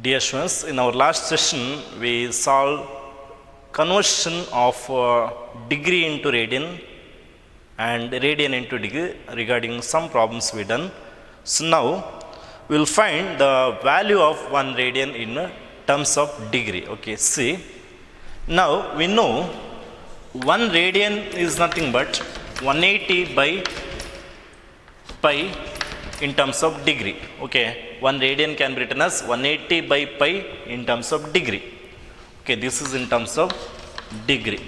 Dear students, in our last session we solved conversion of degree into radian and radian into degree regarding some problems we done. So now we will find the value of 1 radian in terms of degree. Okay, see, now we know 1 radian is nothing but 180 by pi in terms of degree. Okay, 1 radian can be written as 180 by pi in terms of degree. Okay, this is in terms of degree.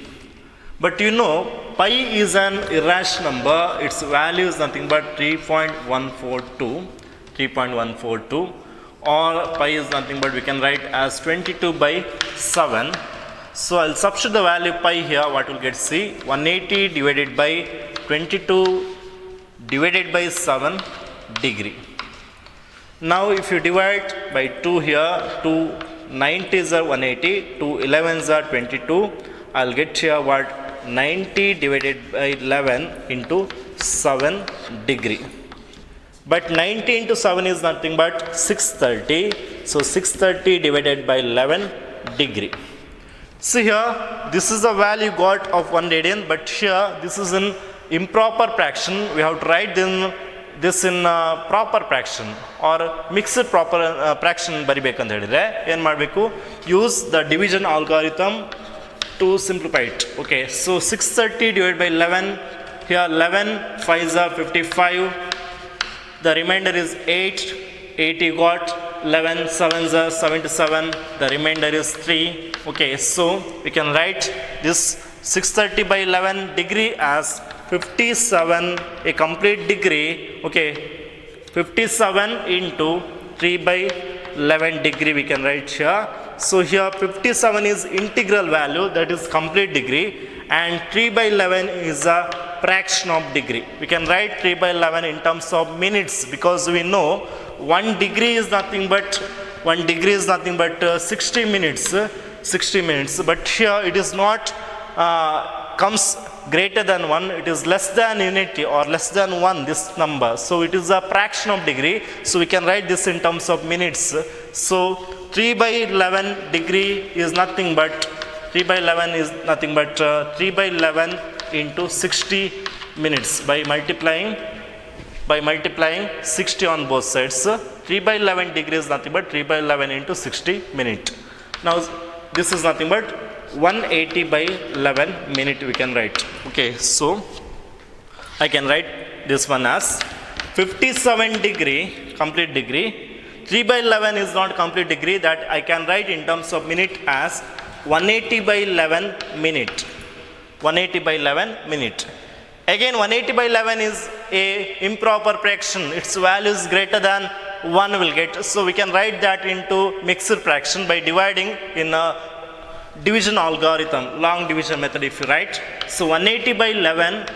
But you know, pi is an irrational number. Its value is nothing but 3.142, or pi is nothing but we can write as 22 by 7. So I'll substitute the value pi here. What will get? See, 180 divided by 22 divided by 7 degree. Now if you divide by 2 here, 2 90s are 180, 2 11s are 22. I'll get here what? 90 divided by 11 into 7 degree. But 90 into 7 is nothing but 630. So 630 divided by 11 degree. See here, this is the value got of 1 radian, but here this is an improper fraction. We have to write this in proper fraction or mixed proper fraction ಬರಿಬೇಕಂತ ಹೇಳಿದ್ರೆ ಏನು ಮಾಡಬೇಕು? Use the division algorithm to simplify it. Okay, so 630 divided by 11, here 11 5s are 55, the remainder is 8 you got, 11 7s are 77, the remainder is 3. Okay, so we can write this 630 by 11 degree as 57, a complete degree. Okay, 57 into 3 by 11 degree we can write here. So here 57 is integral value, that is complete degree, and 3 by 11 is a fraction of degree. We can write 3 by 11 in terms of minutes, because we know 1 degree is nothing but 60 minutes, but here it is not comes greater than 1, it is less than unity or less than 1, this number. So it is a fraction of degree, so we can write this in terms of minutes. So 3 by 11 degree is nothing but 3 by 11 into 60 minutes by multiplying 60 on both sides. 3 by 11 degree is nothing but 3 by 11 into 60 minute. Now this is nothing but 180 by 11 minute we can write. Okay, so I can write this one as 57 degree complete degree. 3 by 11 is not complete degree, that I can write in terms of minute as 180 by 11 minute. 180 by 11 minute. Again 180 by 11 is a improper fraction, its value is greater than 1 will get. So we can write that into mixed fraction by dividing in a division algorithm, long division method if you write. So 180 by 11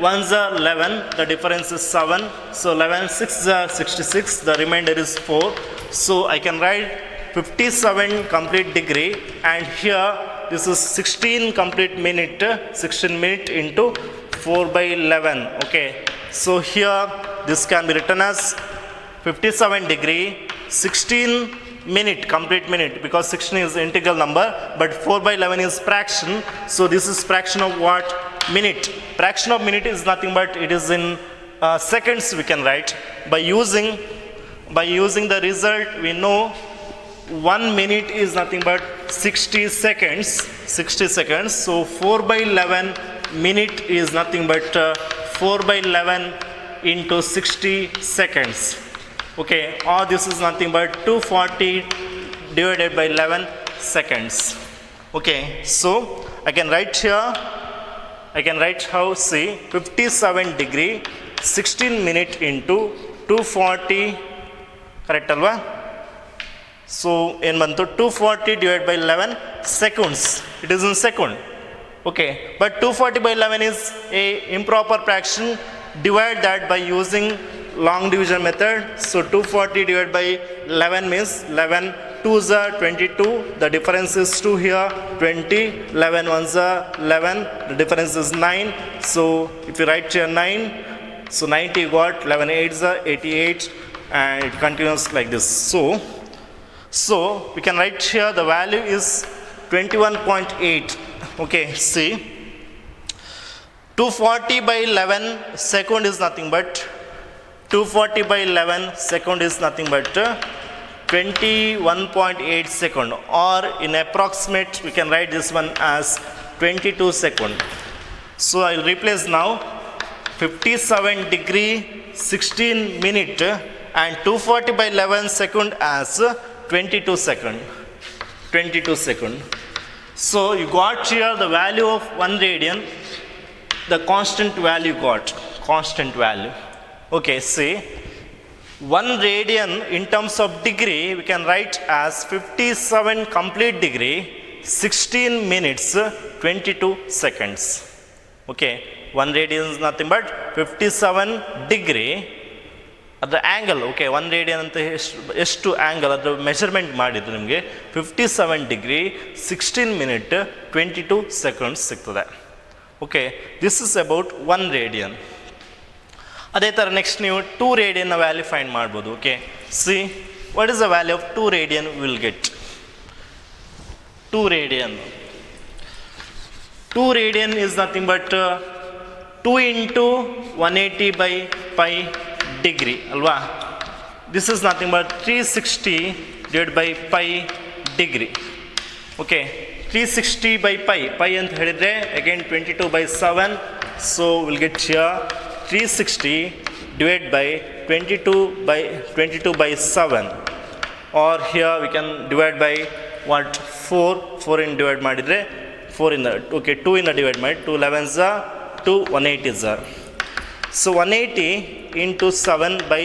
ones are 11, the difference is 7, so 11 6 are 66, the remainder is 4. So I can write 57 complete degree, and here this is 16 complete minute, 16 minute into 4 by 11. Okay, so here this can be written as 57 degree 16 minute, complete minute, because 16 is integral number, but 4 by 11 is fraction. So this is fraction of what? Minute. Fraction of minute is nothing but it is in seconds we can write. By using the result, we know 1 minute is nothing but 60 seconds. So 4 by 11 minute is nothing but 4 by 11 into 60 seconds. Okay, or this is nothing but 240 divided by 11 seconds. Okay, so I can write how, see, 57 degree 16 minute into 240, correct alva? So in bantu 240 divided by 11 seconds, it is in second. Okay, but 240 by 11 is a improper fraction, divide that by using long division method. So 240 divided by 11 means 11 2s are 22, the difference is 2 here, 20, 11 1s are 11, the difference is 9. So if you write here 9, so 90 got, 11 8s are 88, and it continues like this. So So we can write here the value is 21.8. Okay, see, 240 by 11 second is nothing but 240 by 11 second is nothing but 21.8 second, or in approximate we can write this one as 22 second. So I will replace now 57 degree 16 minute and 240 by 11 second as 22 second. 22 second. So you got here the value of 1 radian, the constant value got, constant value. Okay, see, 1 radian in terms of degree we can write as 57 complete degree 16 minutes 22 seconds. Okay, 1 radian is nothing but 57 degree at the angle. Okay, 1 radian anta ಎಷ್ಟು angle ಅದರ measurement ಮಾಡಿದ್ರು ನಿಮಗೆ 57 degree 16 minute 22 seconds ಸಿಗ್ತದೆ. Okay, this is about 1 radian. ಅದೇ ಥರ next ನೀವು 2 radian value find ಮಾಡ್ಬೋದು. Okay, C, what is the value of 2 radian will get? 2 radian. 2 radian is nothing but 2 into 180 by pi degree ಅಲ್ವಾ? This is nothing but 360 divided by pi degree. Okay, 360 by pi ಅಂತ ಹೇಳಿದ್ರೆ again 22 by 7, so we'll get here 360 divided by 22 by 7, or here we can divide by what, 4 in divide ಮಾಡಿದ್ರೆ 4 in the, okay, 2 in the divide ಮಾಡಿ 2 11s are 2 180s are, so 180 into 7 by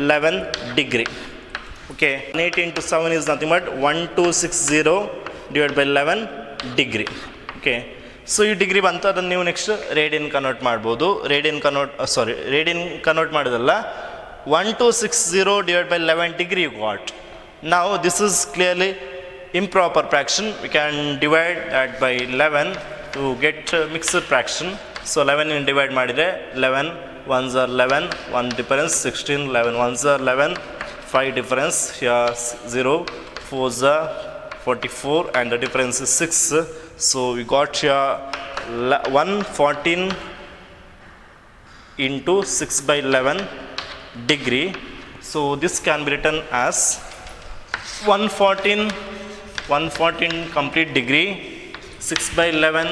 11 degree. Okay, 180 into 7 is nothing but 1260 divided by 11 degree. Okay, so ಈ degree ಬಂತು, ಅದನ್ನು ನೀವು next radian convert ಮಾಡ್ಬೋದು. Radian convert ಮಾಡೋದಲ್ಲ, 1260 divided by 11 degree you got. Now this is clearly improper fraction. We can divide that by 11 to get mixed fraction. So 11 in divide ಮಾಡಿದರೆ 11 1s are 11, 1 difference 16, 11 1s are 11, 5 difference here 0, 4s are 44 and the difference is 6. So we got here 114 into 6 by 11 degree. So this can be written as 114 complete degree. 6 by 11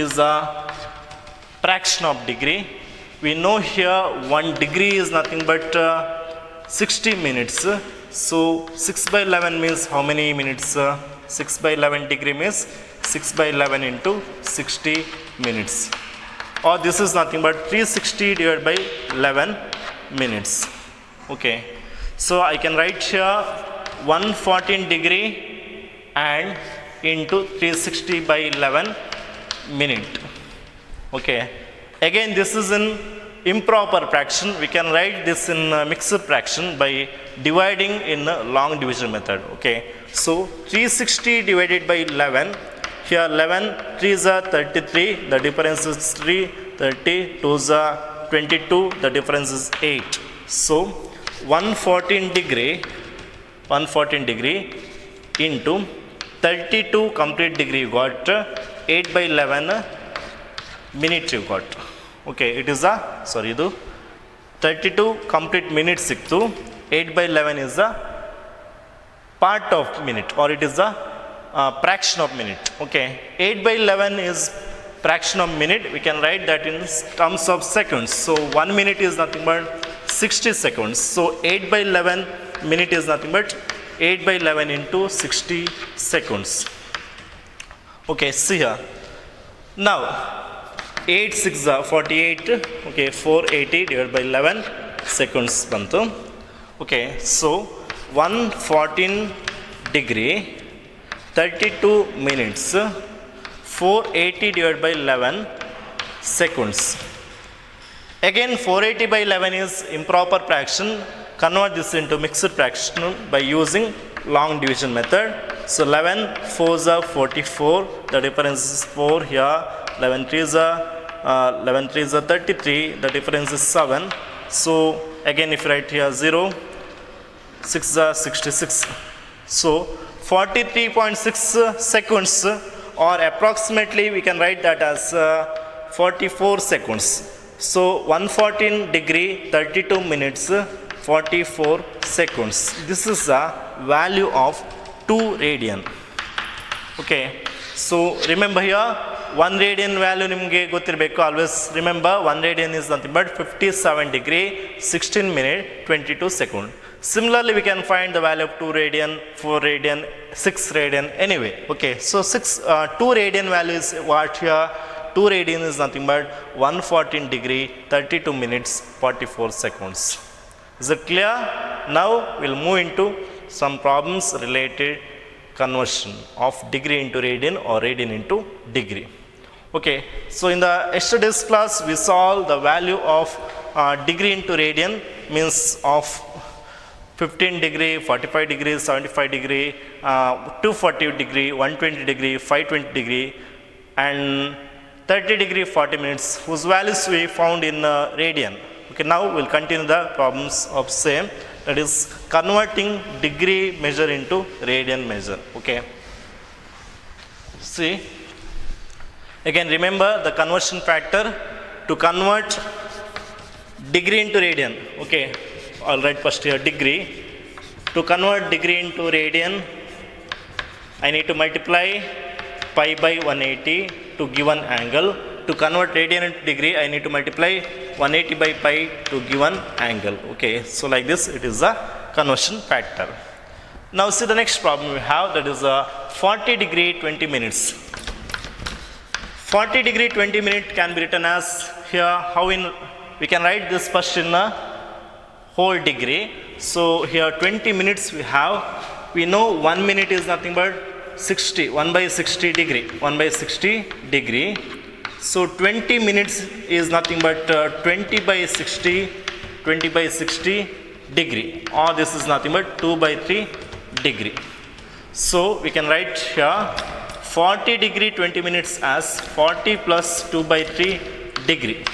is a fraction of degree. We know here 1 degree is nothing but 60 minutes. So 6 by 11 means how many minutes? 6 by 11 degree means 6 by 11 into 60 minutes. Or this is nothing but 360 divided by 11 minutes. Okay, so I can write here 114 degree and into 360 by 11 minute. Okay, again this is in improper fraction. We can write this in mixed fraction by dividing in long division method. Okay, so 360 divided by 11, here 11 3s are 33, the difference is 3, 30 2s are 22, the difference is 8. So 114 degree into 32 complete degree, you got 8 by 11 minute you got. Okay, it is a, sorry, ಇದು 32 complete minutes ಸಿಕ್ತು. 8 by 11 is the part of minute, or it is the fraction of minute. Okay, 8 by 11 is fraction of minute. We can write that in terms of seconds. So 1 minute is nothing but 60 seconds. So 8 by 11 minute is nothing but 8 by 11 into 60 seconds. Okay, see here. Now 8 6 are 48. Okay, 480 divided by 11 seconds bantu. Okay, so 114 degree 32 minutes 480 divided by 11 seconds. Again 480 by 11 is improper fraction. Convert this into mixed fraction by using long division method. So 11 4s are 44, the difference is 4 here. 11 3s are 33, the difference is 7. So again if you write here 0, 6 are 66. So 43.6 seconds, or approximately we can write that as 44 seconds. So 114 degree 32 minutes 44 seconds. This is the value of 2 radian. Okay, so remember here 1 radian value nimge gottirbeku. Always remember 1 radian is nothing but 57 degree 16 minute 22 second. Similarly, we can find the value of 2 radian, 4 radian, 6 radian, anyway. Okay, so 2 radian value is what here? 2 radian is nothing but 114 degree 32 minutes 44 seconds. Is it clear? Now we'll move into some problems related conversion of degree into radian or radian into degree. Okay, so in the yesterday's class we saw the value of degree into radian, means of 15 degree, 45 degree, 75 degree, 240 degree, 120 degree, 520 degree, and 30 degree 40 minutes, whose values we found in radian. Okay, now we'll continue the problems of same, that is converting degree measure into radian measure. Okay, see, again remember the conversion factor to convert degree into radian. Okay, I'll write first here degree. To convert degree into radian, I need to multiply pi by 180 to give an angle. To convert radian into degree, I need to multiply 180 by pi to give an angle. Okay, so like this it is the conversion factor. Now see the next problem we have, that is 40 degree 20 minutes. 40 degree 20 minute can be written as here, how in we can write this first in a whole degree. So here 20 minutes we have, we know 1 minute is nothing but 60, 1 by 60 degree, 1 by 60 degree. So 20 minutes is nothing but 20 by 60, 20 by 60 degree, or this is nothing but 2 by 3 degree. So we can write here 40 degree 20 minutes as 40 plus 2 by 3 degree.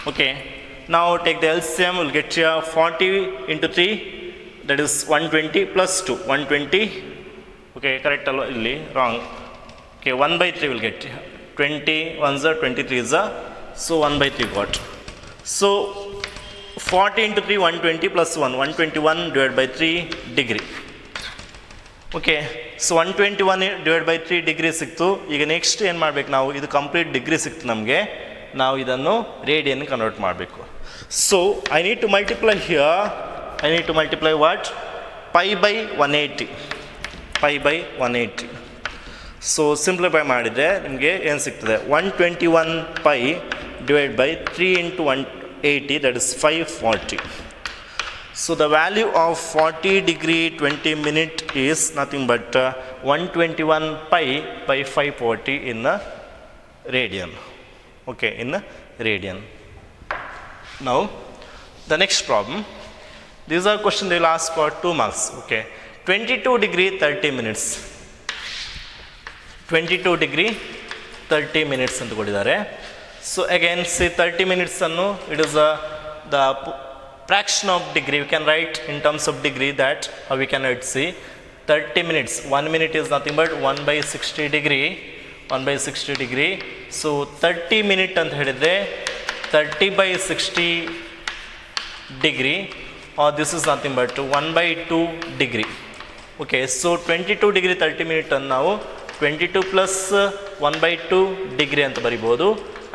Okay, now take the LCM, we'll get here 40 into 3, that is 120 plus 2, 120. Okay, correct, wrong. Okay, 1 by 3 will get 20, 1s are 23 is a, so 1 by 3 got. So 40 into 3, 120 plus 1, 121 divided by 3 degree. Okay, so 121 divided by 3 degree ಸಿಕ್ತು. ಈಗ next ಏನು ಮಾಡಬೇಕು ನಾವು, ಇದು complete degree ಸಿಕ್ತು ನಮಗೆ, ನಾವು ಇದನ್ನು ರೇಡಿಯನ್ ಕನ್ವರ್ಟ್ ಮಾಡಬೇಕು. So I need to multiply here, I need to multiply what, pi by 180, pi by 180. So simplify ಮಾಡಿದರೆ ನಿಮಗೆ ಏನು ಸಿಗ್ತದೆ, 121 pi divide by 3 into 180, that is 540. So the value of 40 degree 20 minute is nothing but 121 pi by 540 in the radian. Okay, in the radian. Now the next problem, these are questions they will ask for 2 marks. Okay, 22 degree 30 minutes, 22 degree 30 minutes ಅಂತ ಕೊಟ್ಟಿದ್ದಾರೆ. So again see 30 minutes ಅನ್ನು, it is the fraction of degree, we can write in terms of degree, that we can write, see 30 minutes, 1 minute is nothing but 1 by 60 degree, 1 by 60 degree. So 30 minute ಅಂತ ಹೇಳಿದ್ರೆ 30 by 60 degree, or this is nothing but 1 by 2 degree. Okay, so 22 degree 30 minute ಅನ್ನು ನಾವು 22 plus 1 by 2 degree ಅಂತ ಬರಿಬೋದು,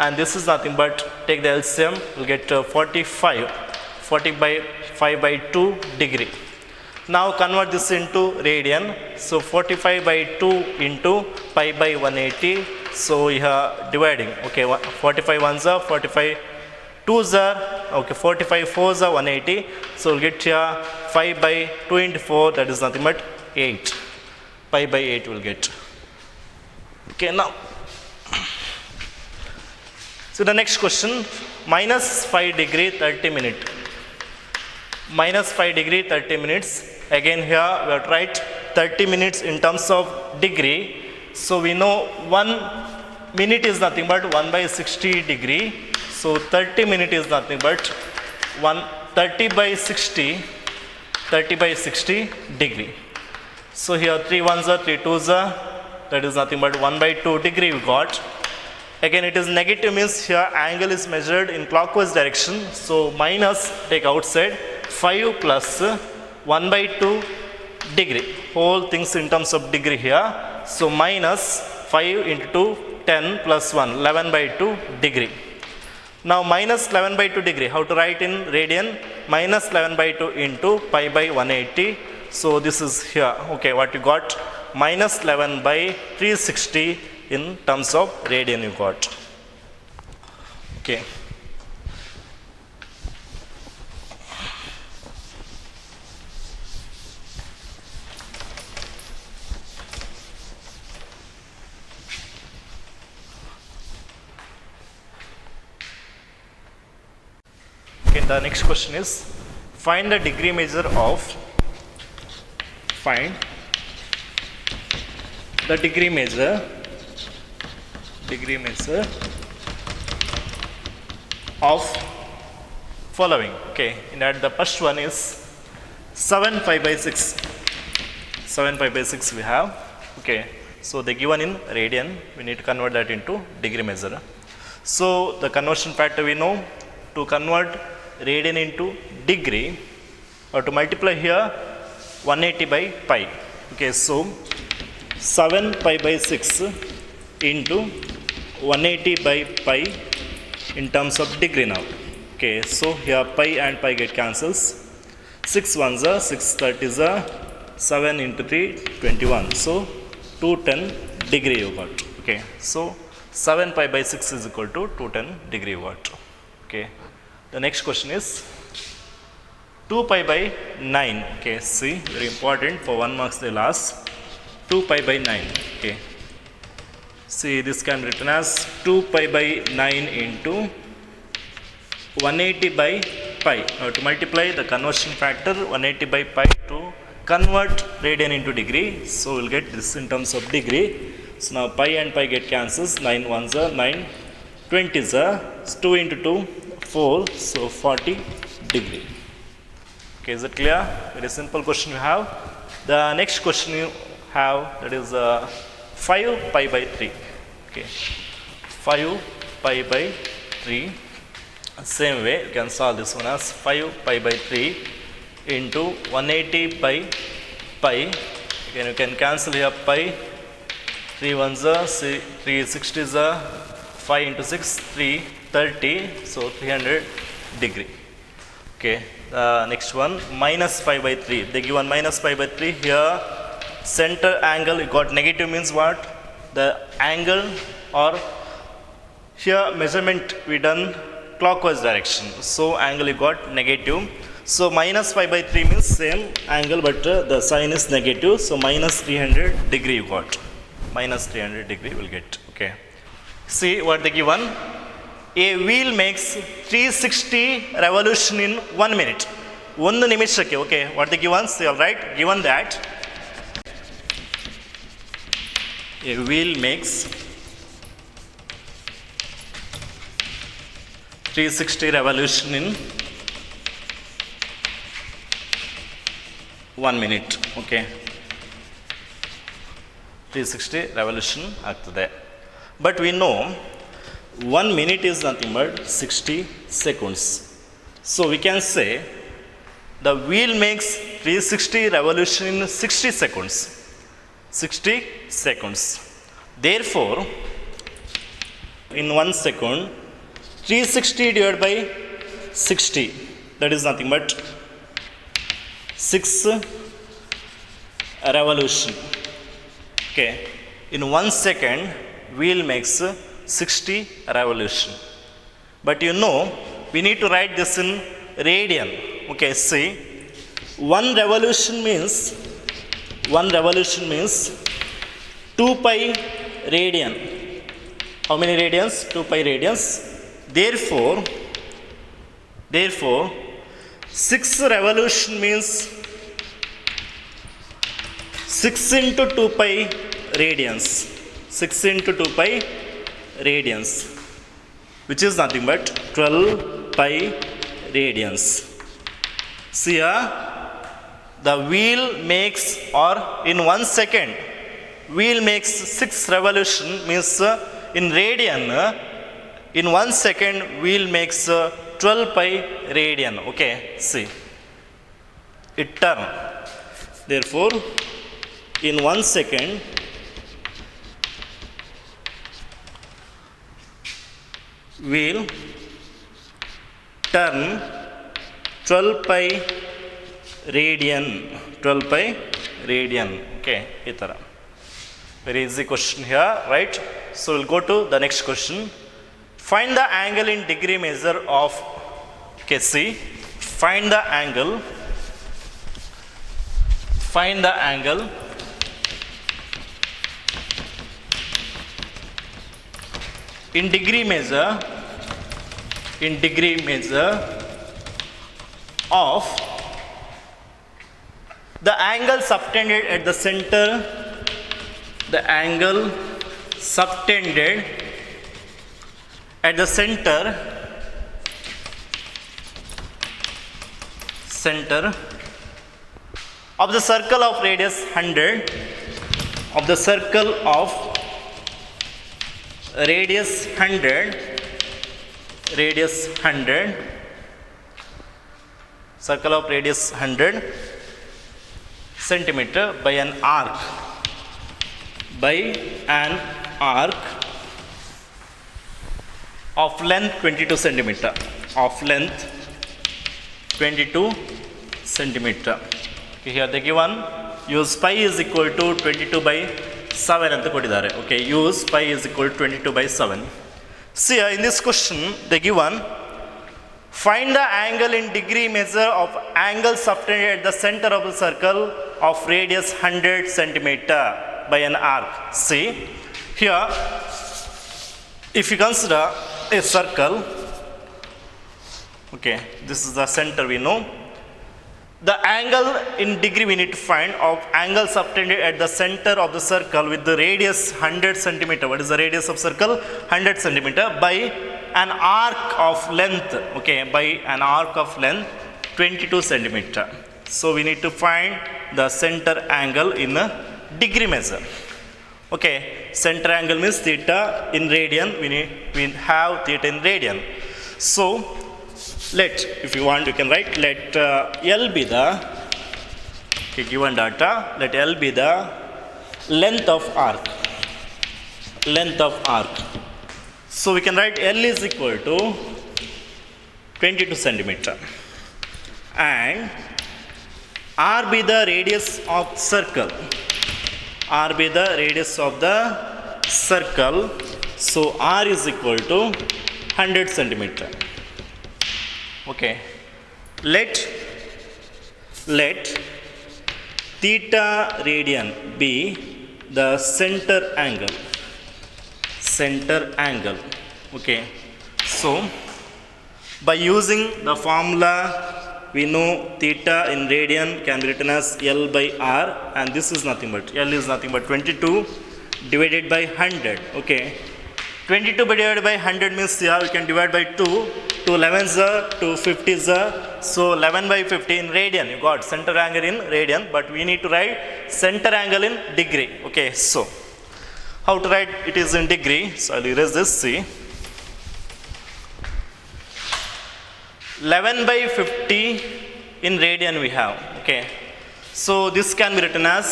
and this is nothing but, take the LCM, we'll get 45, 40 by 5 by 2 degree. Now convert this into radian. So 45 by 2 into pi by 180. So we are dividing. Okay, 45 ones are 45 2s are, okay, 45 4s are 180. So we'll get here 5 by 2 into 4, that is nothing but 8. Pi by 8 we'll get. Okay, now so the next question, minus 5 degree 30 minute. Minus 5 degree 30 minutes. Again here we have to write 30 minutes in terms of degree. So we know 1 minute is nothing but 1 by 60 degree. So 30 minute is nothing but 30 by 60 degree. So here 3 ones are 3 twos are, that is nothing but 1 by 2 degree we got. Again it is negative means here angle is measured in clockwise direction. So minus take outside 5 plus 1 by 2 degree. Whole things in terms of degree here. So minus 5 into 10 plus 1, 11 by 2 degree. Now minus 11 by 2 degree, how to write in radian? Minus 11 by 2 into pi by 180. So this is here, okay, what you got? Minus 11 by 360 in terms of radian you got. Okay. Okay, the next question is find the degree measure of degree measure of following. Okay, in that the first one is 7 pi by 6. 7 pi by 6 we have. Okay, so they given in radian, we need to convert that into degree measure. So the conversion factor we know, to convert radian into degree or to multiply here 180 by pi. Okay, so 7 pi by 6 into 180 by pi in terms of degree now. Okay, so here pi and pi get cancels. 6 ones are 6 30s are 7 into 3 21. So 210 degree you got. Okay, so 7 pi by 6 is equal to 210 degree you got. Okay, the next question is 2 pi by 9. Okay, see, very important, for 1 marks they'll ask 2 pi by 9. Okay, see, this can be written as 2 pi by 9 into 180 by pi. Now to multiply the conversion factor 180 by pi to convert radian into degree. So we'll get this in terms of degree. So now pi and pi get cancels. 9 ones are 9, 20s are 2 into 2 4, so 40 degree. Okay, is it clear? Very simple question you have. The next question you have, that is 5 pi by 3. Okay, 5 pi by 3. Same way you can solve this one as 5 pi by 3 into 180 by pi. Again you can cancel here pi. 3 ones are 3 60s are 5 into 6 330, so 300 degree. Okay, the next one minus pi by 3. They given minus pi by 3 here. Center angle you got negative means what? The angle or here measurement we done clockwise direction. So angle you got negative. So minus pi by 3 means same angle but the sign is negative. So minus 300 degree you got. Minus 300 degree will get. Okay. See what they given. A wheel makes 360 revolution in 1 minute. 1 ನಿಮಿಷಕ್ಕೆ. Okay, what they given? See, all right. Given that a wheel makes 360 revolution in 1 minute. Okay. 360 revolution ಆಗ್ತದೆ. But we know 1 minute is nothing but 60 seconds. So we can say the wheel makes 360 revolution in 60 seconds. 60 seconds. Therefore, in 1 second, 360 divided by 60, that is nothing but 6 revolution. Okay. In 1 second, wheel makes 60 revolution. But you know, we need to write this in radian. Okay, see, 1 revolution means 2 pi radian. How many radians? 2 pi radians. Therefore 6 revolution means 6 into 2 pi radians. 6 into 2 pi radians, which is nothing but 12 pi radians. See here, the wheel makes, or in 1 second wheel makes 6 revolution, means in radian in 1 second wheel makes 12 pi radian. Okay, see, it turn. Therefore in 1 second wheel turn 12 pi radian, 12 pi radian. Okay, itara. Very easy question here, right? So we'll go to the next question. Find the angle in degree measure of, okay, see, find the angle in degree measure of the angle subtended at the center, the angle subtended at the center of the circle of radius 100, of the circle of radius 100, circle of radius 100 centimeter by an arc, of length 22 centimeter, of length 22 centimeter. Okay, here they given use pi is equal to 22 by 7 ಅಂತ ಕೊಟ್ಟಿದ್ದಾರೆ. Okay, use pi is equal to 22 by 7. See, in this question they given find the angle in degree measure of angle subtended at the center of the circle of radius 100 centimeter by an arc. See, here if you consider a circle, okay, this is the center we know. The angle in degree we need to find of angle subtended at the center of the circle with the radius 100 centimeter. What is the radius of circle? 100 centimeter by an arc of length. Okay, by an arc of length 22 centimeter. So we need to find the center angle in a degree measure. Okay, center angle means theta in radian. We have theta in radian. So let, if you want you can write, let L be the, okay, given data, let L be the length of arc, so we can write L is equal to 22 centimeter and R be the radius of circle, so R is equal to 100 centimeter. Okay, let theta radian be the center angle. Okay, so by using the formula we know theta in radian can be written as L by R, and this is nothing but L is nothing but 22 divided by 100. Okay, 22 divided by 100 means here we can divide by 2. 2 11s are 2 50s are, so 11 by 50 in radian. You got center angle in radian, but we need to write center angle in degree. Okay, so how to write it is in degree? So I'll erase this. See, 11 by 50 in radian we have. Okay, so this can be written as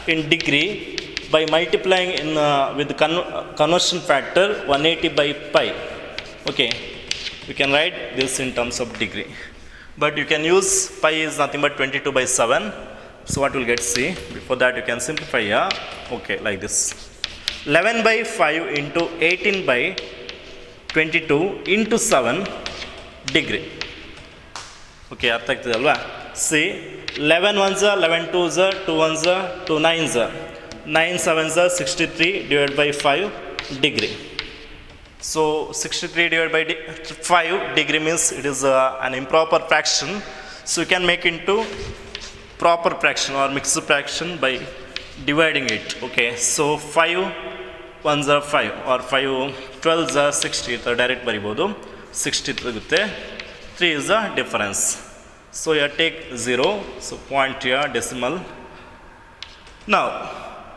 in degree by multiplying in with conversion factor 180 by pi. Okay, we can write this in terms of degree, but you can use pi is nothing but 22 by 7. So what we'll get, see, before that you can simplify here. Okay, like this, 11 by 5 into 18 by 22 into 7 degree. Okay, ಅರ್ಥ ಆಗ್ತದೆ ಅಲ್ವಾ? See, 11 ones are 11 twos are 2 ones are 2 nines are 9 sevens are 63 divided by 5 degree. So 63 divided by 5 degree means it is an improper fraction. So you can make into proper fraction or mixed fraction by dividing it. Okay, so 5 ones are 5 or 5 12s are 60. So direct ಬರಿಬೋದು 60 ಆಗುತ್ತೆ. 3 is the difference. So here take 0, so point here decimal. Now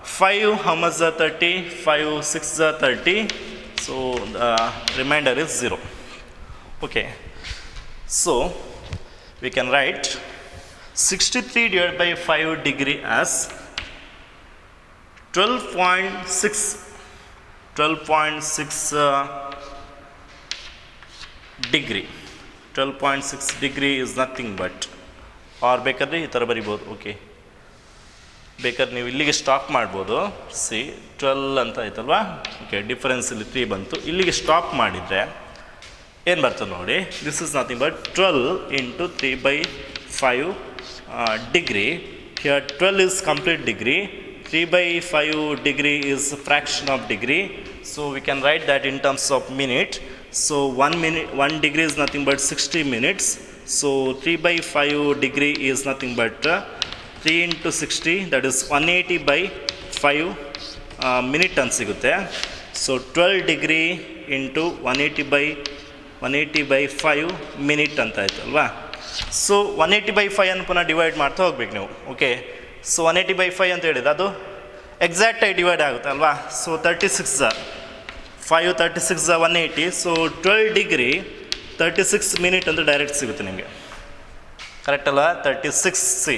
5 how much are 30? 5 6 are 30, so the remainder is 0. Okay, so we can write 63 divided by 5 degree as 12.6 degree. 12.6 degree is nothing but, or ಬೇಕಾದ್ರೆ ಈ ಥರ ಬರಿಬೋದು. Okay, ಬೇಕಾದ್ರೆ ನೀವು ಇಲ್ಲಿಗೆ stop ಮಾಡ್ಬೋದು. C 12 ಅಂತ ಆಯ್ತಲ್ವಾ. ಓಕೆ, ಡಿಫರೆನ್ಸ್ ಇಲ್ಲಿ 3 ಬಂತು. ಇಲ್ಲಿಗೆ ಸ್ಟಾಪ್ ಮಾಡಿದರೆ ಏನು ಬರ್ತದೆ ನೋಡಿ. This is nothing but 12 into 3/5 degree. Here 12 is complete degree, 3/5 degree is fraction of degree, so we can write that in terms of minute. So 1 degree is nothing but 60 minutes, so 3/5 degree is nothing but 3 into 60, that is 180/5 minute ಅಂತ ಸಿಗುತ್ತೆ. So 12 degree into 180/5 minute ಅಂತ ಆಯ್ತಲ್ವಾ. So 180/5 ಅನ್ನು ಪುನಃ divide ಮಾಡ್ತಾ ಹೋಗ್ಬೇಕು ನೀವು. Okay, so 180/5 ಅಂತ ಹೇಳಿದ್ರೆ ಅದು ಎಕ್ಸಾಕ್ಟಾಗಿ ಡಿವೈಡ್ ಆಗುತ್ತೆ ಅಲ್ವಾ. ಸೊ 36 5 36 180, ಸೊ 12 ಡಿಗ್ರಿ 36 ಮಿನಿಟ್ ಅಂತ ಡೈರೆಕ್ಟ್ ಸಿಗುತ್ತೆ ನಿಮಗೆ, ಕರೆಕ್ಟ್ ಅಲ್ಲ. 36 C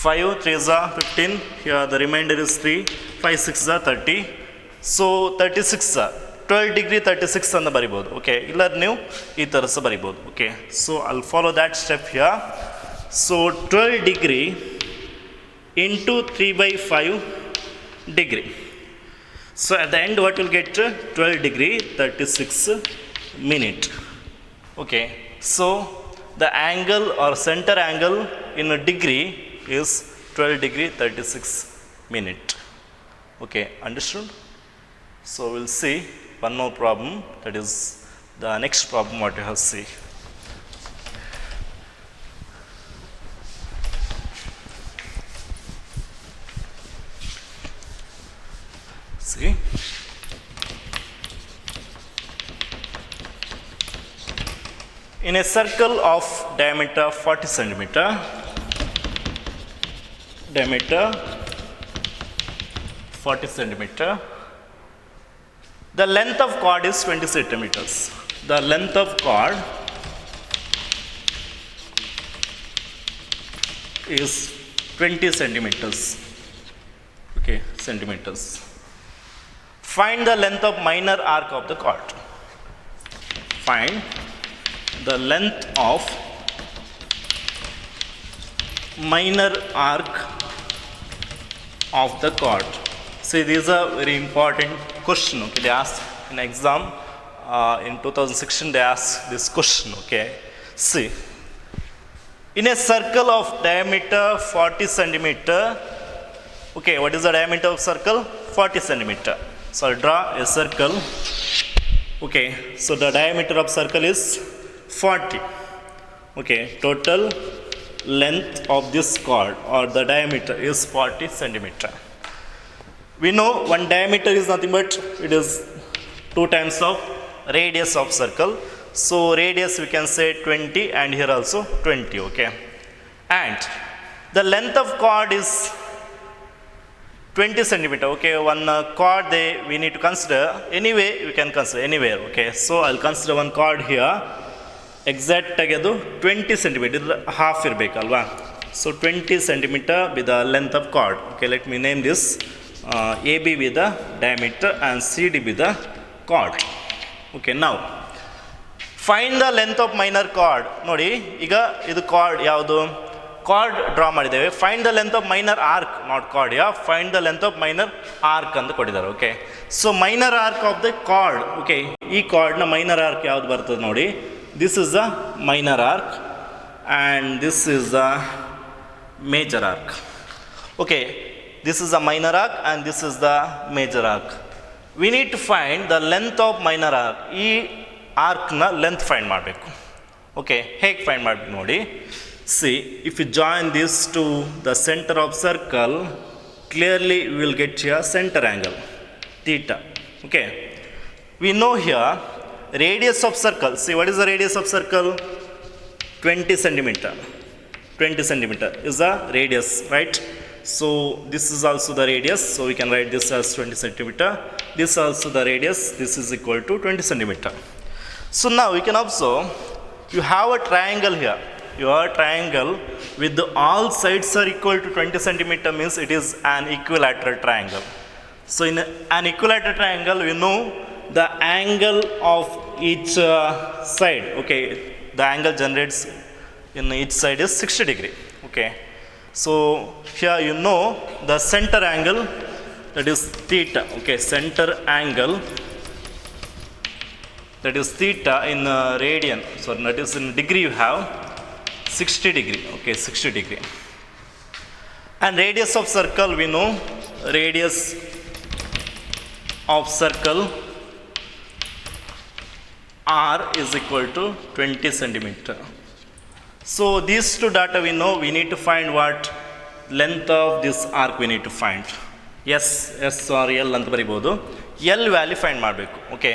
5 3 15, here the remainder is 3, 5 6 30, so 36 12 degree 36 ಅಂತ ಬರಿಬೋದು. ಓಕೆ, ಇಲ್ಲ ನೀವು ಈ ಥರ ಸಹ ಬರಿಬೋದು. Okay, so I'll follow that step here. So 12 degree into 3/5 degree. So at the end what will get 12 degree 36 minute. Okay, so the angle or center angle in a degree is 12 degree 36 minute. Okay, understood? So we'll see one more problem, that is the next problem what you have to see. See, in a circle of diameter 40 centimeter, the length of chord is 20 centimeters. The length of chord is 20 centimeters. Okay, centimeters. Find the length of minor arc of the chord. Find the length of minor arc of the chord. See, this is a very important question. Okay, they asked in exam in 2016 they asked this question. Okay, see, in a circle of diameter 40 centimeter. Okay, what is the diameter of circle? 40 centimeter. So I'll draw a circle. Okay, so the diameter of circle is 40. Okay, total length of this chord or the diameter is 40 centimeter. We know one diameter is nothing but it is 2 times of radius of circle. So radius we can say 20 and here also 20. Okay, and the length of chord is 20 centimeter. Okay, one chord we need to consider. Anyway, we can consider anywhere. Okay, so I'll consider one chord here. Exact agadu 20 centimeter, half irbekalva. So 20 centimeter with the length of chord. Okay, let me name this AB with the diameter and CD with the chord. Okay, now find the length of minor chord. Nodi, iga idu chord yavadu? Chord draw ಮಾಡಿದ್ದೇವೆ. Find the length of minor arc, not chord. Yeah, find the length of minor arc ಅಂತ ಕೊಟ್ಟಿದ್ದಾರೆ. Okay, so minor arc of the chord. Okay, ಈ chord ನ minor arc ಯಾವ್ದು ಬರ್ತದೆ ನೋಡಿ. This is the minor arc and this is the major arc. Okay, this is the minor arc and this is the major arc. We need to find the length of minor arc. ಈ arc ನ length find ಮಾಡಬೇಕು. Okay, ಹೇಗೆ find ಮಾಡಬೇಕು ನೋಡಿ. See, if you join this to the center of circle, clearly we will get here center angle theta. Okay, we know here radius of circle. See, what is the radius of circle? 20 centimeter. 20 centimeter is the radius, right? So this is also the radius, so we can write this as 20 centimeter. This also the radius, this is equal to 20 centimeter. So now we can observe, you have a triangle here. Your triangle with all sides are equal to 20 centimeter means it is an equilateral triangle. So in an equilateral triangle, we know the angle of each side. Okay, the angle generates in each side is 60 degree. Okay, so here you know the center angle, that is theta. Okay, center angle, that is theta in radian. So that is in degree, you have 60 degree. Okay, 60 degree. And radius of circle, we know radius of circle r is equal to 20 centimeter. So these two data we know, we need to find what length of this arc we need to find. S or L ಅಂತ ಬರಿಬೋದು. L value find ಮಾಡಬೇಕು. Okay,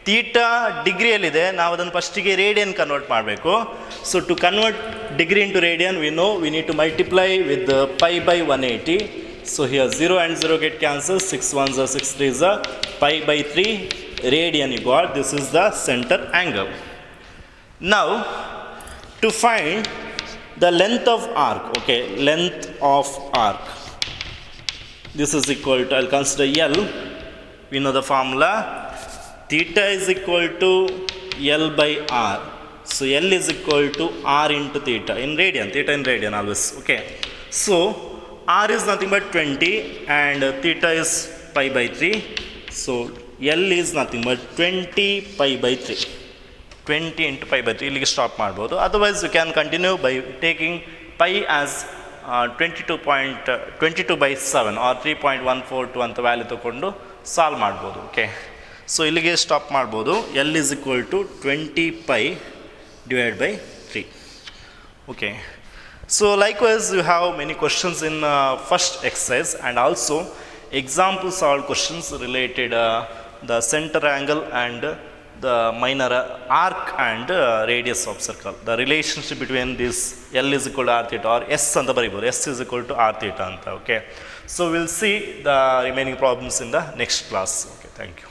theta ಡಿಗ್ರಿಯಲ್ಲಿದೆ, ನಾವು ಅದನ್ನು ಫಸ್ಟಿಗೆ radian convert ಮಾಡಬೇಕು. So to convert degree into radian we know we need to multiply with pi by 180. So here 0 and 0 get cancelled, 6 1s are 6 3s are pi by 3 radian you got. This is the center angle. Now to find the length of arc, okay, length of arc, this is equal to, I'll consider L. We know the formula, theta is equal to L by R. So L is equal to R into theta in radian, theta in radian always. Okay, so R is nothing but 20 and theta is pi by 3. So L is nothing but 20 pi by 3. 20 into pi by 3. ಇಲ್ಲಿಗೆ stop ಮಾಡ್ಬೋದು. Otherwise you can continue by taking pi as 22.22/7 or 3.142 ಅಂತ value ತೊಗೊಂಡು solve ಮಾಡ್ಬೋದು. Okay, so ಇಲ್ಲಿಗೆ stop ಮಾಡ್ಬೋದು. L is equal to 20 pi divided by 3. Okay, so likewise you have many questions in first exercise and also example solved questions related the center angle and the minor arc and radius of circle. The relationship between this L is equal to R theta or S anta baribodu, S is equal to R theta anta. Okay, so we'll see the remaining problems in the next class. Okay, thank you.